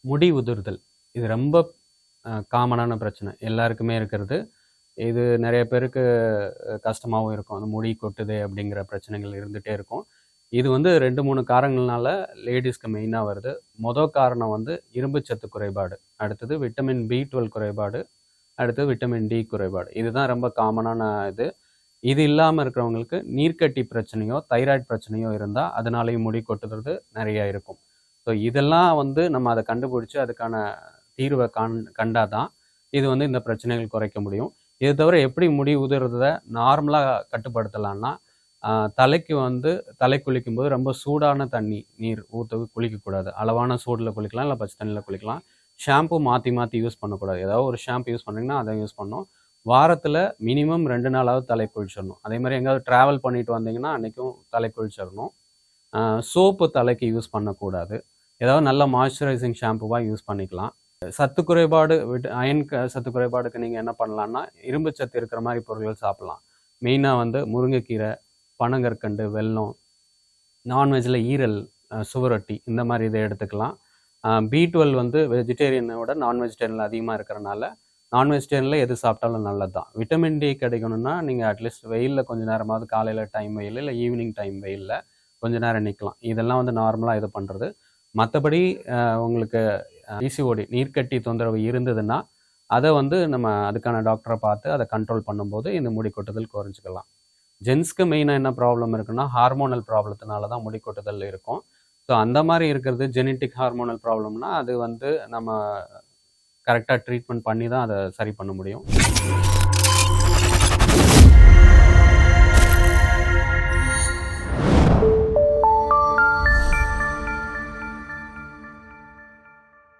முடி உதிர்தல் இது ரொம்ப காமனான பிரச்சனை, எல்லாருக்குமே இருக்கிறது. இது நிறைய பேருக்கு கஷ்டமாகவும் இருக்கும். அந்த முடி கொட்டுது அப்படிங்கிற பிரச்சனைகள் இருந்துகிட்டே இருக்கும். இது வந்து 2-3 காரணங்கள்னால லேடிஸ்க்கு மெயினாக வருது. மொதல் காரணம் வந்து இரும்புச்சத்து குறைபாடு, அடுத்தது விட்டமின் B12 குறைபாடு, அடுத்தது விட்டமின் D குறைபாடு. இதுதான் ரொம்ப காமனான இது. இது இல்லாமல் இருக்கிறவங்களுக்கு நீர்க்கட்டி பிரச்சனையோ தைராய்டு பிரச்சனையோ இருந்தால் அதனாலேயும் முடி கொட்டுறது நிறையா இருக்கும். ஸோ இதெல்லாம் வந்து நம்ம அதை கண்டுபிடிச்சி அதுக்கான தீர்வை கண்டாதான் இது வந்து இந்த பிரச்சனைகள் குறைக்க முடியும். இது தவிர எப்படி முடி உதிர்றதை நார்மலாக கட்டுப்படுத்தலான்னா, தலைக்கு வந்து தலை குளிக்கும்போது ரொம்ப சூடான நீர் ஊற்ற குளிக்கக்கூடாது. அளவான சூடில் குளிக்கலாம், இல்லை பச்சை தண்ணியில் குளிக்கலாம். ஷாம்பு மாற்றி மாற்றி யூஸ் பண்ணக்கூடாது. ஏதாவது ஒரு ஷாம்பு யூஸ் பண்ணுறீங்கன்னா அதை யூஸ் பண்ணணும். வாரத்தில் மினிமம் 2 நாளாவது தலை குளிச்சிடணும். அதே மாதிரி எங்கேயாவது ட்ராவல் பண்ணிட்டு வந்தீங்கன்னா அன்றைக்கும் தலை குளிச்சிடணும். சோப்பு தலைக்கு யூஸ் பண்ணக்கூடாது. ஏதாவது நல்ல மாய்ஸ்சரைசிங் ஷாம்புவாக யூஸ் பண்ணிக்கலாம். சத்து குறைபாடு அயன் சத்து குறைபாடுக்கு நீங்கள் என்ன பண்ணலான்னா, இரும்பு சத்து இருக்கிற மாதிரி பொருட்கள் சாப்பிட்லாம். மெயினாக வந்து முருங்கைக்கீரை, பனங்கற்கண்டு, வெல்லம், நான்வெஜ்ஜில் ஈரல், சுவரொட்டி இந்த மாதிரி இதை எடுத்துக்கலாம். B12 வந்து வெஜிடேரியனோட நான் வெஜிடேரியனில் அதிகமாக இருக்கிறனால நான் வெஜிடேரியனில் எது சாப்பிட்டாலும் நல்லது தான். விட்டமின் D கிடைக்கணும்னா நீங்கள் அட்லீஸ்ட் வெயிலில் கொஞ்சம் நேரமாவது, காலையில் டைம் வெயில் இல்லை ஈவினிங் டைம் வெயிலில் கொஞ்சம் நேரம் நிற்கலாம். இதெல்லாம் வந்து நார்மலாக இது பண்ணுறது. மற்றபடி உங்களுக்கு PCOD நீர்க்கட்டி தொந்தரவு இருந்ததுன்னா அதை வந்து நம்ம அதுக்கான டாக்டரை பார்த்து அதை கண்ட்ரோல் பண்ணும்போது இந்த முடி கொட்டுதல் குறைஞ்சிக்கலாம். ஜென்ஸ்க்கு மெயினாக என்ன ப்ராப்ளம் இருக்குன்னா, ஹார்மோனல் ப்ராப்ளத்தினால தான் முடி கொட்டுதல் இருக்கும். ஸோ அந்த மாதிரி இருக்கிறது ஜெனட்டிக் ஹார்மோனல் ப்ராப்ளம்னா அது வந்து நம்ம கரெக்டாக ட்ரீட்மெண்ட் பண்ணி தான் அதை சரி பண்ண முடியும்.